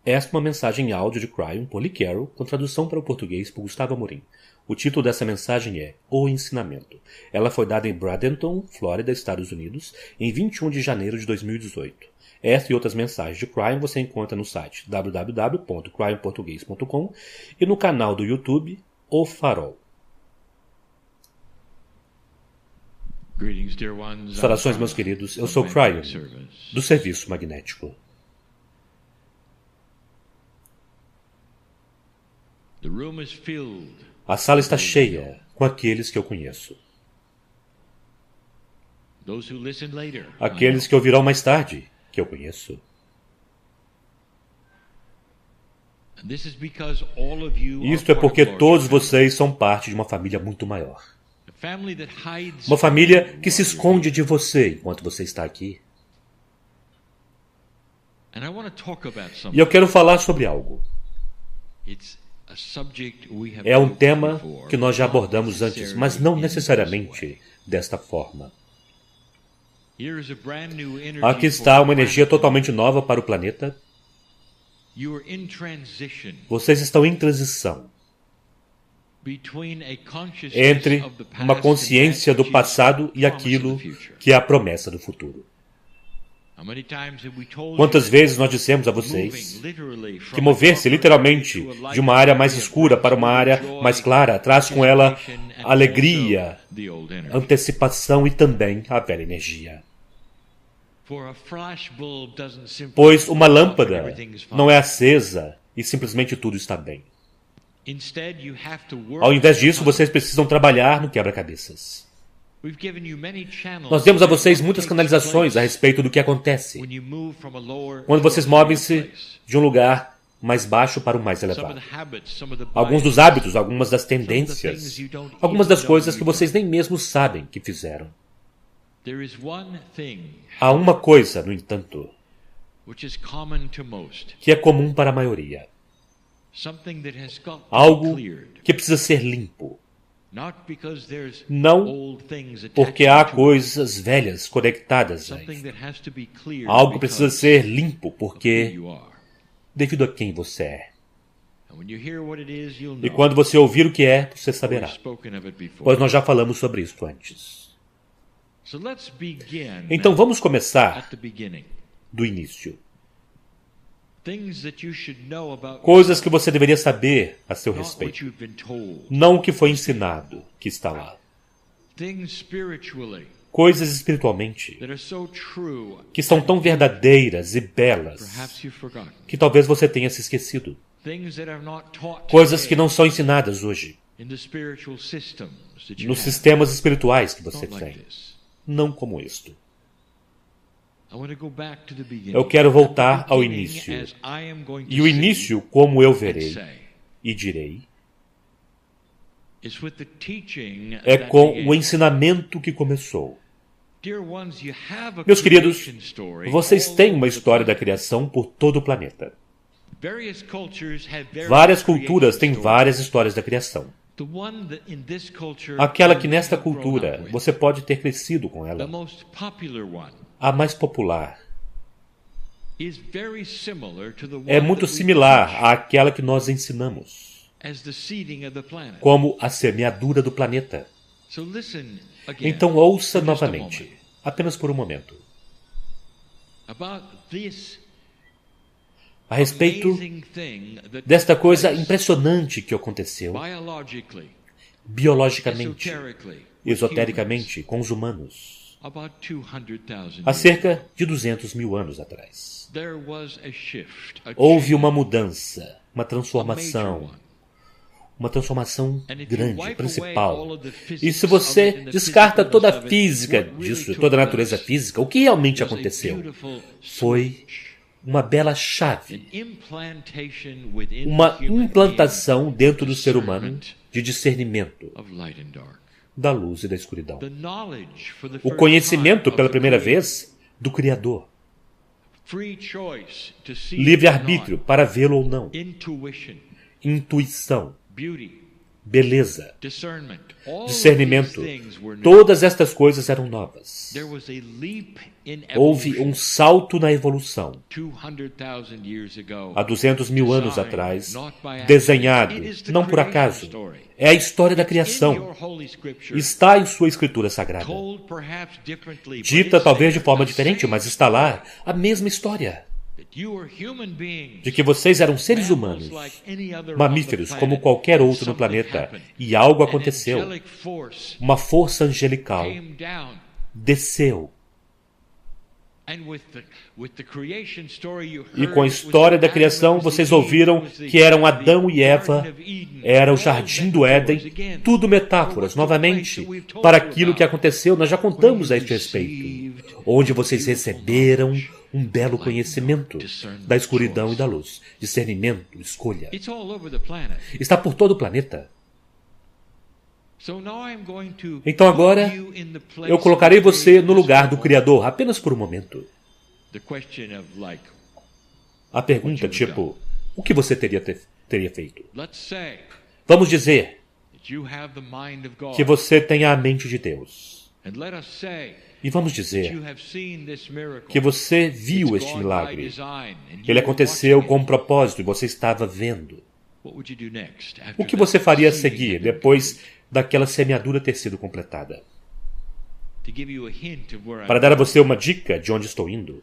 Esta é uma mensagem em áudio de Cryon por Lee Carroll, com tradução para o português por Gustavo Amorim. O título dessa mensagem é O Ensinamento. Ela foi dada em Bradenton, Flórida, Estados Unidos, em 21 de janeiro de 2018. Esta e outras mensagens de Cryon você encontra no site www.cryonportugues.com e no canal do YouTube O Farol. Saudações, meus queridos. Eu sou Cryon, do Serviço Magnético. A sala está cheia com aqueles que eu conheço. Aqueles que ouvirão mais tarde, que eu conheço. Isto é porque todos vocês são parte de uma família muito maior. Uma família que se esconde de você enquanto você está aqui. E eu quero falar sobre algo. É um tema que nós já abordamos antes, mas não necessariamente desta forma. Aqui está uma energia totalmente nova para o planeta. Vocês estão em transição entre uma consciência do passado e aquilo que é a promessa do futuro. Quantas vezes nós dissemos a vocês que mover-se literalmente de uma área mais escura para uma área mais clara traz com ela alegria, antecipação e também a velha energia. Pois uma lâmpada não é acesa e simplesmente tudo está bem. Ao invés disso, vocês precisam trabalhar no quebra-cabeças. Nós demos a vocês muitas canalizações a respeito do que acontece quando vocês movem-se de um lugar mais baixo para o mais elevado. Alguns dos hábitos, algumas das tendências, algumas das coisas que vocês nem mesmo sabem que fizeram. Há uma coisa, no entanto, que é comum para a maioria. Algo que precisa ser limpo. Não porque há coisas velhas conectadas a isso. Algo precisa ser limpo porque devido a quem você é. E quando você ouvir o que é, você saberá. Pois nós já falamos sobre isso antes. Então vamos começar do início. Coisas que você deveria saber a seu respeito. Não o que foi ensinado que está lá. Coisas espiritualmente que são tão verdadeiras e belas que talvez você tenha se esquecido. Coisas que não são ensinadas hoje nos sistemas espirituais que você tem. Não como isto. Eu quero voltar ao início. E o início, como eu verei e direi, é com o ensinamento que começou. Meus queridos, vocês têm uma história da criação por todo o planeta. Várias culturas têm várias histórias da criação. Aquela que nesta cultura você pode ter crescido com ela, a mais popular, é muito similar àquela que nós ensinamos, como a semeadura do planeta. Então ouça novamente, apenas por um momento, a respeito desta coisa impressionante que aconteceu biologicamente, esotericamente, com os humanos, há cerca de 200 mil anos atrás. Houve uma mudança, uma transformação grande, principal. E se você descarta toda a física disso, toda a natureza física, o que realmente aconteceu foi uma bela chave, uma implantação dentro do ser humano de discernimento da luz e da escuridão. O conhecimento, pela primeira vez, do Criador. Livre-arbítrio para vê-lo ou não. Intuição. beleza, discernimento. Todas estas coisas eram novas. Houve um salto na evolução. Há 200 mil anos atrás, desenhado, não por acaso. É a história da criação. Está em sua escritura sagrada. Dita talvez de forma diferente, mas está lá a mesma história. De que vocês eram seres humanos, mamíferos como qualquer outro no planeta, e algo aconteceu. Uma força angelical desceu. E com a história da criação, vocês ouviram que eram Adão e Eva, era o jardim do Éden, tudo metáforas, novamente, para aquilo que aconteceu. Nós já contamos a este respeito, onde vocês receberam um belo conhecimento da escuridão e da luz, discernimento, escolha. Está por todo o planeta. Então agora, eu colocarei você no lugar do Criador, apenas por um momento. A pergunta, tipo, o que você teria feito? Vamos dizer que você tenha a mente de Deus. E vamos dizer que você viu este milagre. Ele aconteceu com um propósito e você estava vendo. O que você faria a seguir, depois daquela semeadura ter sido completada? Para dar a você uma dica de onde estou indo,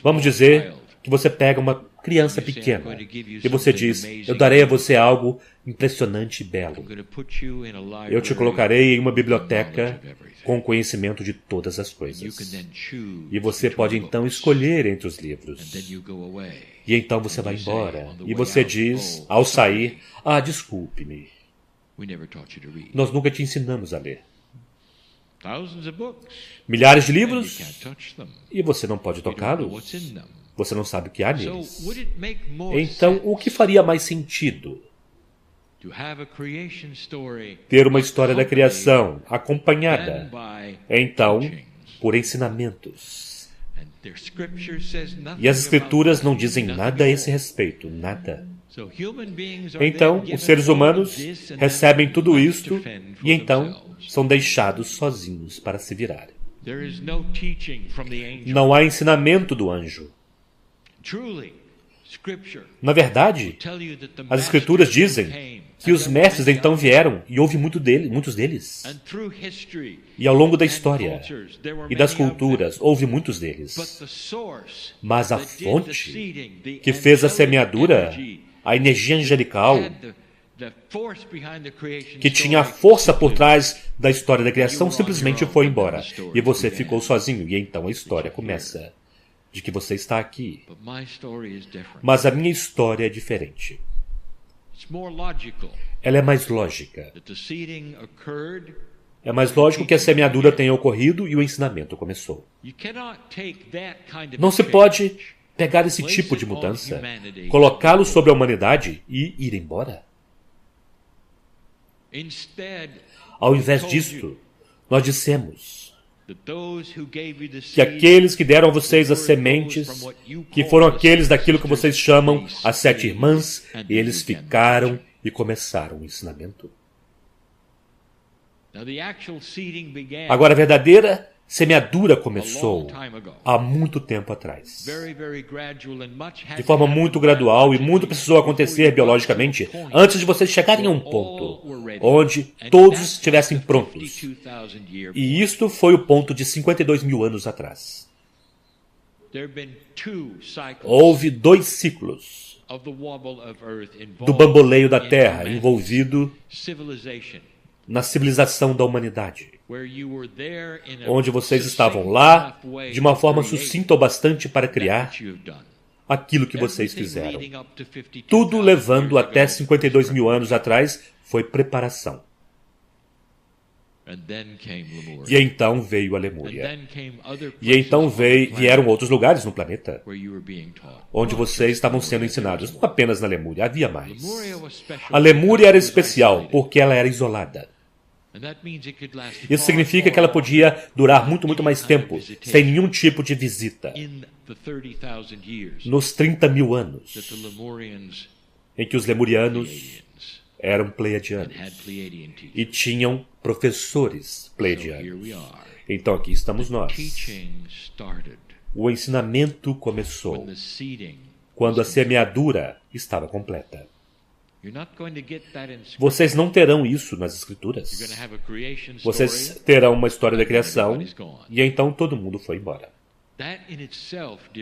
vamos dizer que você pega uma criança pequena e você diz, eu darei a você algo impressionante e belo. Eu te colocarei em uma biblioteca com conhecimento de todas as coisas. E você pode então escolher entre os livros. E então você vai embora. E você diz, ao sair, desculpe-me. Nós nunca te ensinamos a ler. Milhares de livros e você não pode tocá-los. Você não sabe o que há neles. Então, o que faria mais sentido? Ter uma história da criação acompanhada, então, por ensinamentos. E as escrituras não dizem nada a esse respeito, nada. Então, os seres humanos recebem tudo isto e então são deixados sozinhos para se virar. Não há ensinamento do anjo. Na verdade, as escrituras dizem que os mestres então vieram e houve muitos deles. E ao longo da história e das culturas, houve muitos deles. Mas a fonte que fez a semeadura, a energia angelical, que tinha a força por trás da história da criação, simplesmente foi embora. E você ficou sozinho. E então a história começa. De que você está aqui. Mas a minha história é diferente. Ela é mais lógica. É mais lógico que a semeadura tenha ocorrido e o ensinamento começou. Não se pode pegar esse tipo de mudança, colocá-lo sobre a humanidade e ir embora. Ao invés disto, nós dissemos que aqueles que deram a vocês as sementes, que foram aqueles daquilo que vocês chamam as 7 irmãs, eles ficaram e começaram o ensinamento. Agora, a verdadeira semeadura começou há muito tempo atrás. De forma muito gradual e muito precisou acontecer biologicamente antes de vocês chegarem a um ponto onde todos estivessem prontos. E isto foi o ponto de 52 mil anos atrás. Houve 2 ciclos do bamboleio da Terra envolvido na civilização da humanidade, onde vocês estavam lá de uma forma sucinta o bastante para criar aquilo que vocês fizeram. Tudo levando até 52 mil anos atrás foi preparação. E então veio a Lemúria. E então vieram outros lugares no planeta onde vocês estavam sendo ensinados. Não apenas na Lemúria, havia mais. A Lemúria era especial porque ela era isolada. Isso significa que ela podia durar muito, muito mais tempo, sem nenhum tipo de visita. Nos 30 mil anos em que os lemurianos eram pleiadianos e tinham professores pleiadianos. Então aqui estamos nós. O ensinamento começou quando a semeadura estava completa. Vocês não terão isso nas Escrituras. Vocês terão uma história da criação e então todo mundo foi embora.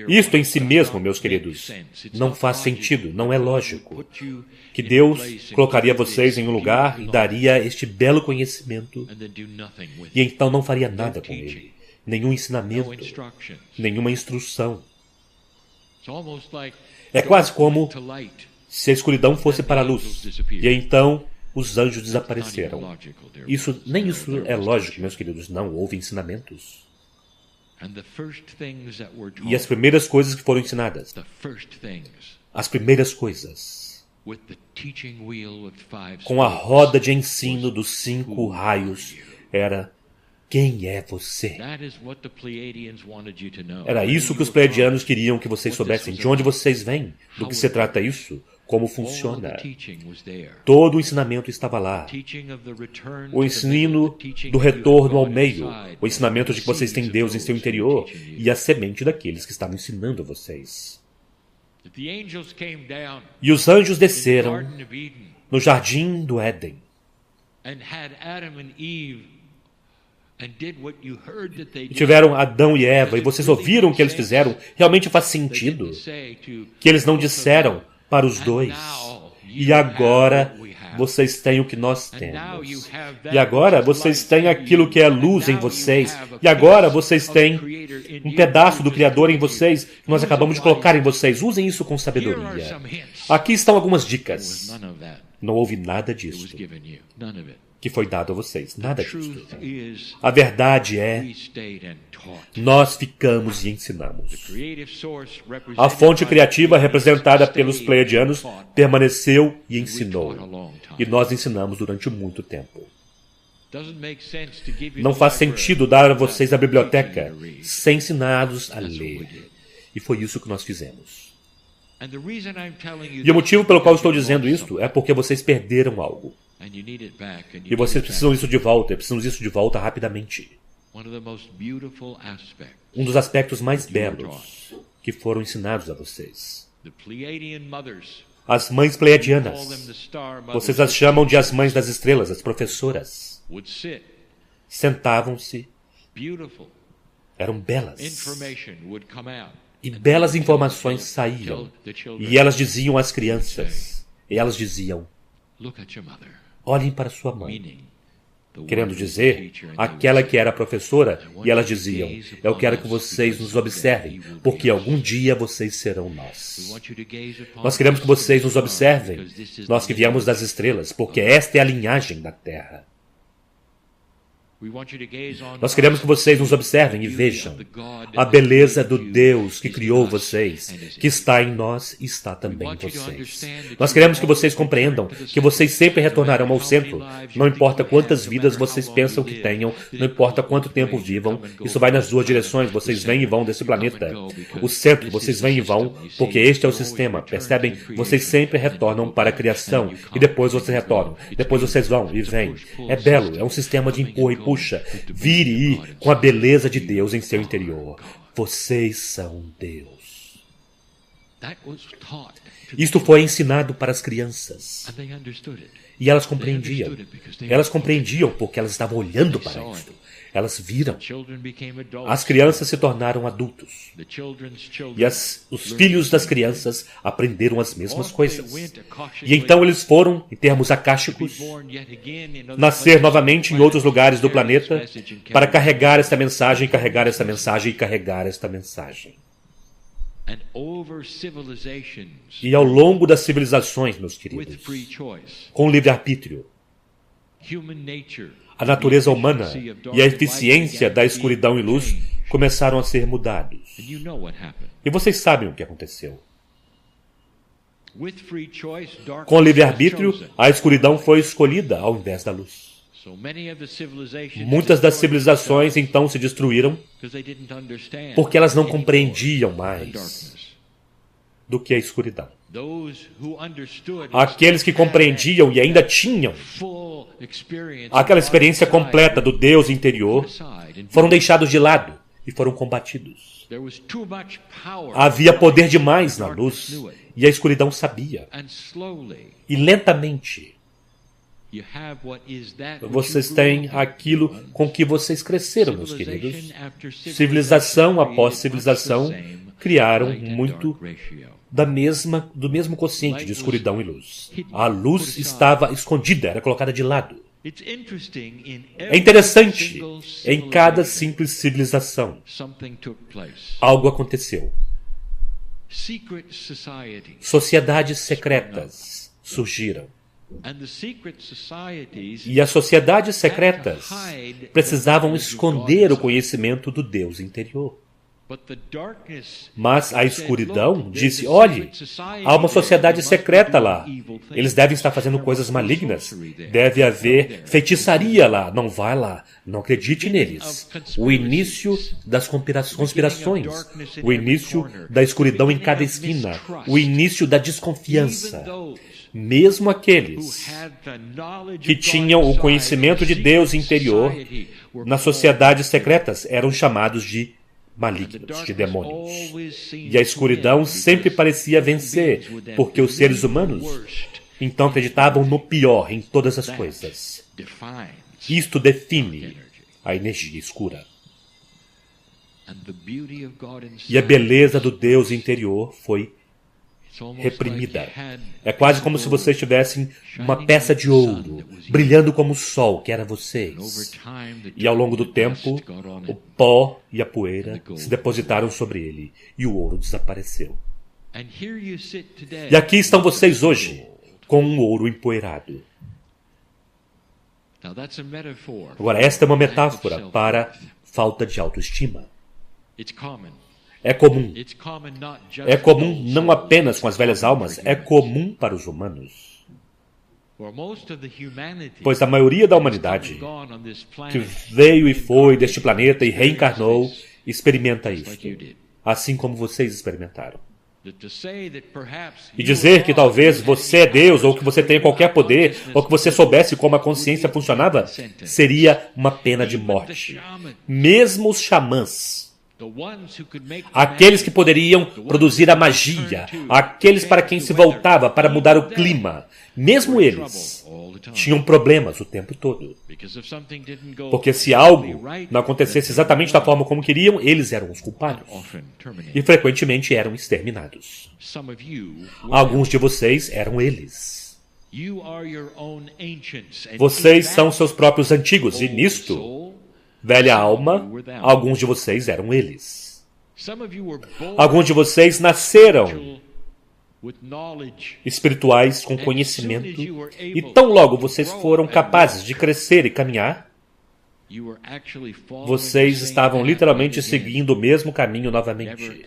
Isto em si mesmo, meus queridos, não faz sentido, não é lógico. Que Deus colocaria vocês em um lugar e daria este belo conhecimento e então não faria nada com ele. Nenhum ensinamento, nenhuma instrução. É quase como se a escuridão fosse para a luz e então os anjos desapareceram. Nem isso é lógico, meus queridos. Não houve ensinamentos. E as primeiras coisas que foram ensinadas, as primeiras coisas, com a roda de ensino dos 5 raios, era: quem é você? Era isso que os pleiadianos queriam que vocês soubessem. De onde vocês vêm? Do que se trata isso? Como funciona? Todo o ensinamento estava lá. O ensino do retorno ao meio. O ensinamento de que vocês têm Deus em seu interior e a semente daqueles que estavam ensinando vocês. E os anjos desceram no jardim do Éden e tiveram Adão e Eva, e vocês ouviram o que eles fizeram. Realmente faz sentido que eles não disseram para os dois: e agora vocês têm o que nós temos. E agora vocês têm aquilo que é luz em vocês. E agora vocês têm um pedaço do Criador em vocês que nós acabamos de colocar em vocês. Usem isso com sabedoria. Aqui estão algumas dicas. Não houve nada disso que foi dado a vocês. Nada disso. A verdade é: nós ficamos e ensinamos. A fonte criativa representada pelos pleiadianos permaneceu e ensinou. E nós ensinamos durante muito tempo. Não faz sentido dar a vocês a biblioteca sem ensiná-los a ler. E foi isso que nós fizemos. E o motivo pelo qual estou dizendo isso é porque vocês perderam algo. E vocês precisam disso de volta. Precisam disso de volta rapidamente. Um dos aspectos mais belos que foram ensinados a vocês. As mães pleiadianas. Vocês as chamam de as mães das estrelas, as professoras. Sentavam-se. Eram belas. E belas informações saíam. E elas diziam às crianças. E elas diziam: olhem para sua mãe. Querendo dizer, aquela que era a professora, e elas diziam: eu quero que vocês nos observem, porque algum dia vocês serão nós. Nós queremos que vocês nos observem, nós que viemos das estrelas, porque esta é a linhagem da Terra. Nós queremos que vocês nos observem e vejam a beleza do Deus que criou vocês, que está em nós e está também em vocês. Nós queremos que vocês compreendam que vocês sempre retornarão ao centro. Não importa quantas vidas vocês pensam que tenham, não importa quanto tempo vivam, isso vai nas duas direções. Vocês vêm e vão desse planeta. O centro, vocês vêm e vão, porque este é o sistema. Percebem? Vocês sempre retornam para a criação e depois vocês retornam. Depois vocês vão e vêm. É belo, é um sistema de empurra e puxa. Vir e ir com a beleza de Deus em seu interior. Vocês são Deus. Isto foi ensinado para as crianças. E elas compreendiam. Elas compreendiam porque elas estavam olhando para isto. Elas viram. As crianças se tornaram adultos. E os filhos das crianças aprenderam as mesmas coisas. E então eles foram, em termos akáshicos, nascer novamente em outros lugares do planeta para carregar esta mensagem, carregar esta mensagem e carregar esta mensagem. E ao longo das civilizações, meus queridos, com livre-arbítrio, a natureza humana e a eficiência da escuridão e luz começaram a ser mudados. E vocês sabem o que aconteceu. Com o livre-arbítrio, a escuridão foi escolhida ao invés da luz. Muitas das civilizações então se destruíram porque elas não compreendiam mais do que a escuridão. Aqueles que compreendiam e ainda tinham aquela experiência completa do Deus interior foram deixados de lado e foram combatidos. Havia poder demais na luz e a escuridão sabia. E lentamente, vocês têm aquilo com que vocês cresceram, meus queridos. Civilização após civilização criaram muito do mesmo quociente de escuridão e luz. A luz estava escondida, era colocada de lado. É interessante, em cada simples civilização, algo aconteceu. Sociedades secretas surgiram. E as sociedades secretas precisavam esconder o conhecimento do Deus interior. Mas a escuridão disse, olhe, há uma sociedade secreta lá. Eles devem estar fazendo coisas malignas. Deve haver feitiçaria lá. Não vá lá. Não acredite neles. O início das conspirações. O início da escuridão em cada esquina. O início da desconfiança. Mesmo aqueles que tinham o conhecimento de Deus interior, nas sociedades secretas, eram chamados de malignos, de demônios. E a escuridão sempre parecia vencer, porque os seres humanos então acreditavam no pior em todas as coisas. Isto define a energia escura. E a beleza do Deus interior foi reprimida. É quase como se vocês tivessem uma peça de ouro brilhando como o sol, que era vocês. E ao longo do tempo, o pó e a poeira se depositaram sobre ele e o ouro desapareceu. E aqui estão vocês hoje, com um ouro empoeirado. Agora, esta é uma metáfora para falta de autoestima. É comum. É comum não apenas com as velhas almas, é comum para os humanos. Pois a maioria da humanidade que veio e foi deste planeta e reencarnou, experimenta isso, assim como vocês experimentaram. E dizer que talvez você é Deus, ou que você tenha qualquer poder, ou que você soubesse como a consciência funcionava, seria uma pena de morte. Mesmo os xamãs, aqueles que poderiam produzir a magia, aqueles para quem se voltava para mudar o clima, mesmo eles tinham problemas o tempo todo. Porque se algo não acontecesse exatamente da forma como queriam, eles eram os culpados. E frequentemente eram exterminados. Alguns de vocês eram eles. Vocês são seus próprios antigos, e nisto, velha alma, alguns de vocês eram eles. Alguns de vocês nasceram espirituais com conhecimento, e tão logo vocês foram capazes de crescer e caminhar, vocês estavam literalmente seguindo o mesmo caminho novamente,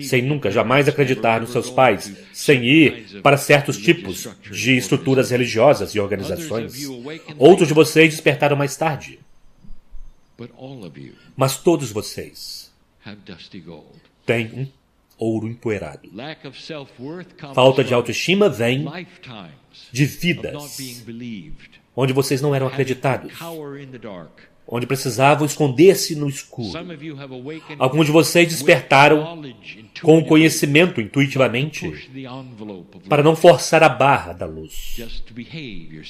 sem nunca jamais acreditar nos seus pais, sem ir para certos tipos de estruturas religiosas e organizações. Outros de vocês despertaram mais tarde. Mas todos vocês têm um ouro empoeirado. Falta de autoestima vem de vidas onde vocês não eram acreditados, onde precisavam esconder-se no escuro. Alguns de vocês despertaram com o conhecimento intuitivamente para não forçar a barra da luz.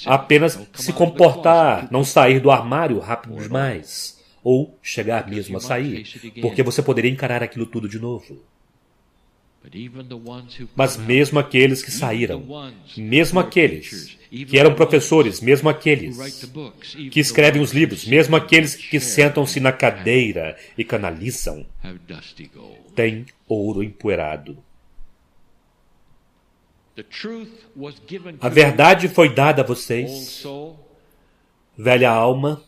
Apenas se comportar, não sair do armário rápido demais, ou chegar mesmo a sair, porque você poderia encarar aquilo tudo de novo. Mas mesmo aqueles que saíram, mesmo aqueles que eram professores, mesmo aqueles que escrevem os livros, mesmo aqueles que sentam-se na cadeira e canalizam, têm ouro empoeirado. A verdade foi dada a vocês, velha alma,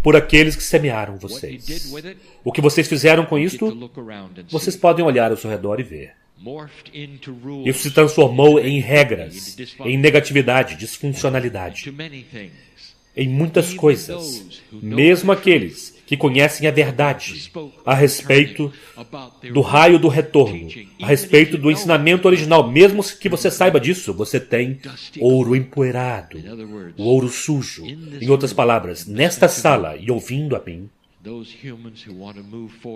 por aqueles que semearam vocês. O que vocês fizeram com isto, vocês podem olhar ao seu redor e ver. Isso se transformou em regras, em negatividade, disfuncionalidade, em muitas coisas. Mesmo aqueles que conhecem a verdade a respeito do raio do retorno, a respeito do ensinamento original. Mesmo que você saiba disso, você tem ouro empoeirado, o ouro sujo. Em outras palavras, nesta sala e ouvindo a mim,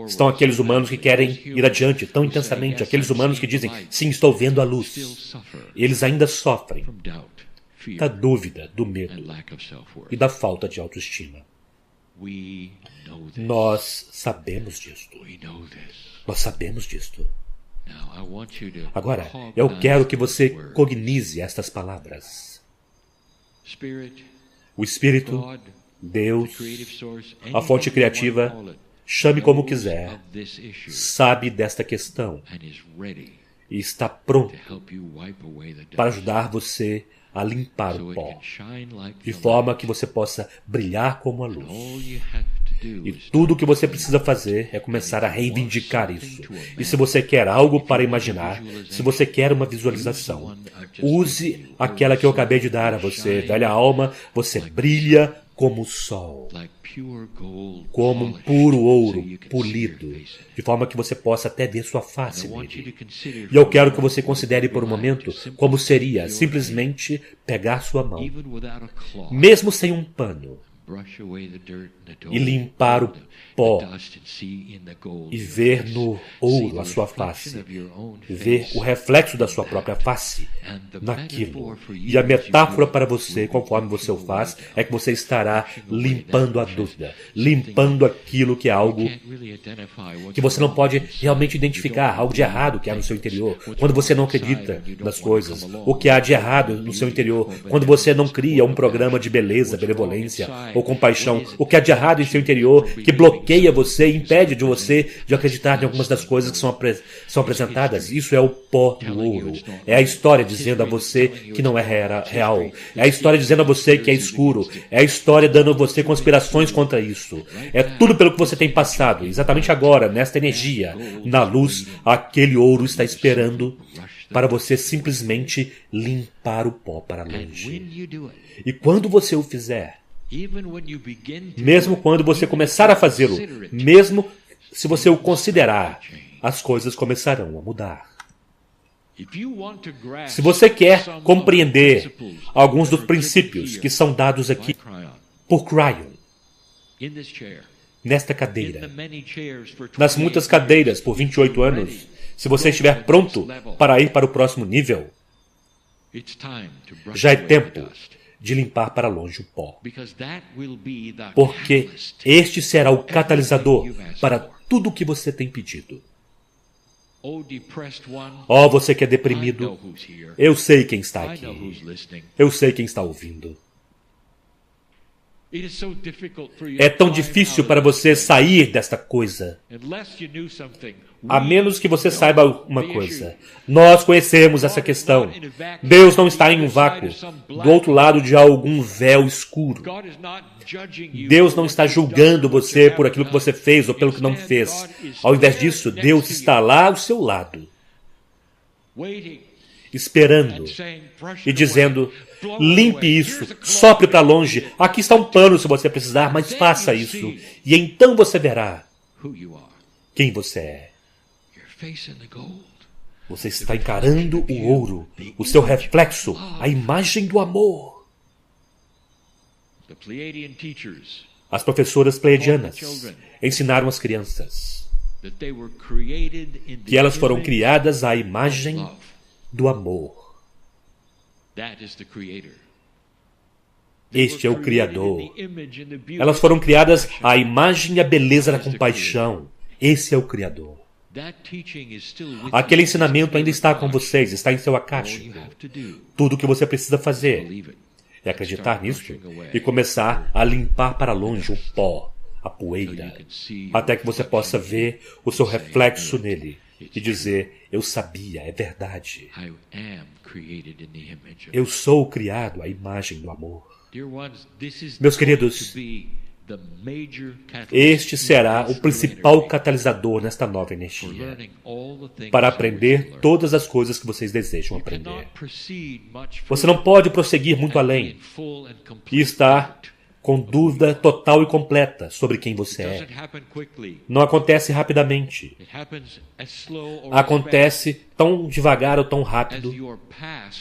estão aqueles humanos que querem ir adiante tão intensamente, aqueles humanos que dizem, sim, estou vendo a luz. Eles ainda sofrem da dúvida, do medo e da falta de autoestima. Nós sabemos disto. Nós sabemos disto. Agora, eu quero que você cognize estas palavras. O Espírito, Deus, a fonte criativa, chame como quiser, sabe desta questão e está pronto para ajudar você a limpar o pó, de forma que você possa brilhar como a luz. E tudo o que você precisa fazer é começar a reivindicar isso. E se você quer algo para imaginar, se você quer uma visualização, use aquela que eu acabei de dar a você, velha alma. Você brilha como o sol, como um puro ouro polido, de forma que você possa até ver sua face nele. E eu quero que você considere por um momento como seria simplesmente pegar sua mão, mesmo sem um pano, e limpar o pó e ver no ouro a sua face, ver o reflexo da sua própria face naquilo. E a metáfora para você, conforme você o faz, é que você estará limpando a dúvida, limpando aquilo que é algo que você não pode realmente identificar, algo de errado que há no seu interior, quando você não acredita nas coisas, o que há de errado no seu interior, quando você não cria um programa de beleza, benevolência ou compaixão, o que há de errado em seu interior que bloqueia você, impede de você de acreditar em algumas das coisas que são apresentadas. Isso é o pó do ouro. É a história dizendo a você que não é real. É a história dizendo a você que é escuro. É a história dando a você conspirações contra isso. É tudo pelo que você tem passado. Exatamente agora, nesta energia, na luz, aquele ouro está esperando para você simplesmente limpar o pó para longe. E quando você o fizer, mesmo quando você começar a fazê-lo, mesmo se você o considerar, as coisas começarão a mudar. Se você quer compreender alguns dos princípios que são dados aqui por Cryon, nesta cadeira, nas muitas cadeiras por 28 anos, se você estiver pronto para ir para o próximo nível, já é tempo de limpar para longe o pó. Porque este será o catalisador para tudo o que você tem pedido. Oh, você que é deprimido, eu sei quem está aqui. Eu sei quem está ouvindo. É tão difícil para você sair desta coisa, a menos que você saiba uma coisa. Nós conhecemos essa questão. Deus não está em um vácuo, do outro lado de algum véu escuro. Deus não está julgando você por aquilo que você fez ou pelo que não fez. Ao invés disso, Deus está lá ao seu lado, esperando e dizendo: limpe isso, sopre para longe. Aqui está um pano se você precisar, mas faça isso. E então você verá quem você é. Você está encarando o ouro, o seu reflexo, a imagem do amor. As professoras pleiadianas ensinaram as crianças que elas foram criadas à imagem do amor. Este é o Criador. Elas foram criadas à imagem e à beleza da compaixão. Esse é o Criador. Aquele ensinamento ainda está com vocês, está em seu acástico. Tudo o que você precisa fazer é acreditar nisso e começar a limpar para longe o pó, a poeira, até que você possa ver o seu reflexo nele e dizer: eu sabia, é verdade. Eu sou criado à imagem do amor. Meus queridos, este será o principal catalisador nesta nova energia, para aprender todas as coisas que vocês desejam aprender. Você não pode prosseguir muito além e estar com dúvida total e completa sobre quem você é. Não acontece rapidamente. Acontece tão devagar ou tão rápido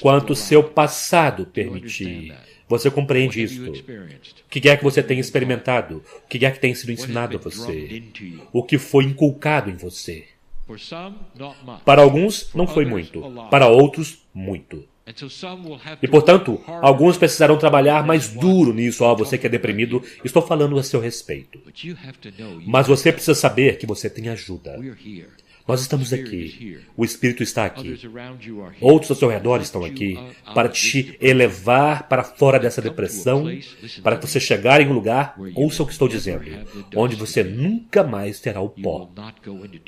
quanto o seu passado permitir. Você compreende isto? O que é que você tem experimentado? O que é que tem sido ensinado a você? O que foi inculcado em você? Para alguns, não foi muito. Para outros, muito. E, portanto, alguns precisarão trabalhar mais duro nisso. Você que é deprimido, estou falando a seu respeito. Mas você precisa saber que você tem ajuda. Nós estamos aqui. O Espírito está aqui. Outros ao seu redor estão aqui para te elevar para fora dessa depressão, para que você chegar em um lugar, ouça o que estou dizendo, onde você nunca mais terá o pó.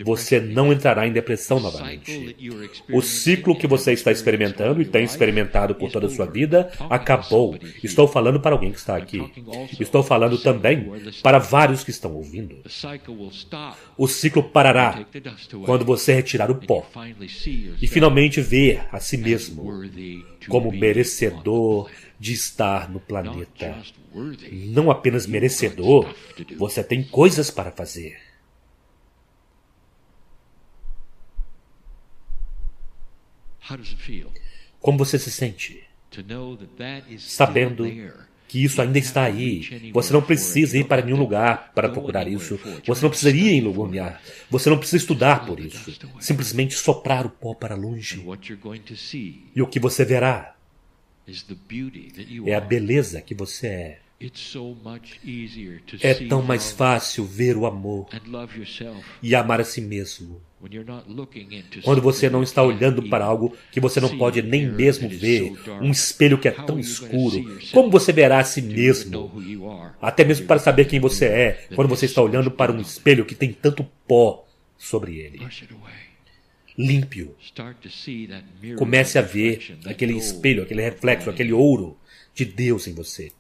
Você não entrará em depressão novamente. O ciclo que você está experimentando e tem experimentado por toda a sua vida acabou. Estou falando para alguém que está aqui. Estou falando também para vários que estão ouvindo. O ciclo parará quando você retirar o pó e finalmente ver a si mesmo como merecedor de estar no planeta. Não apenas merecedor, você tem coisas para fazer. Como você se sente? Sabendo que isso ainda está aí. Você não precisa ir para nenhum lugar para procurar isso. Você não precisa ir em algum lugar. Você não precisa estudar por isso. Simplesmente soprar o pó para longe. E o que você verá é a beleza que você é. É tão mais fácil ver o amor e amar a si mesmo quando você não está olhando para algo que você não pode nem mesmo ver, um espelho que é tão escuro. Como você verá a si mesmo? Até mesmo para saber quem você é, quando você está olhando para um espelho que tem tanto pó sobre ele. Limpe-o. Comece a ver aquele espelho, aquele reflexo, aquele ouro de Deus em você.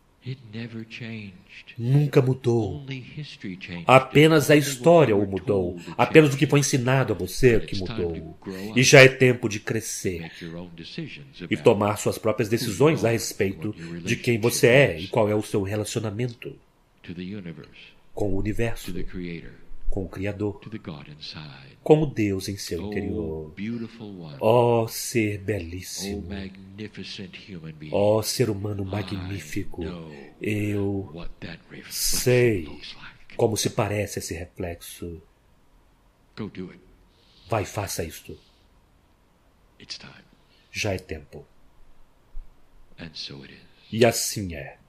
Nunca mudou. Apenas a história o mudou. Apenas o que foi ensinado a você que mudou. E já é tempo de crescer e tomar suas próprias decisões a respeito de quem você é e qual é o seu relacionamento com o universo, com o Criador, com o Deus em seu interior. Ó ser belíssimo, ó ser humano magnífico, eu sei como se parece esse reflexo. Vai, faça isto. Já é tempo. E assim é.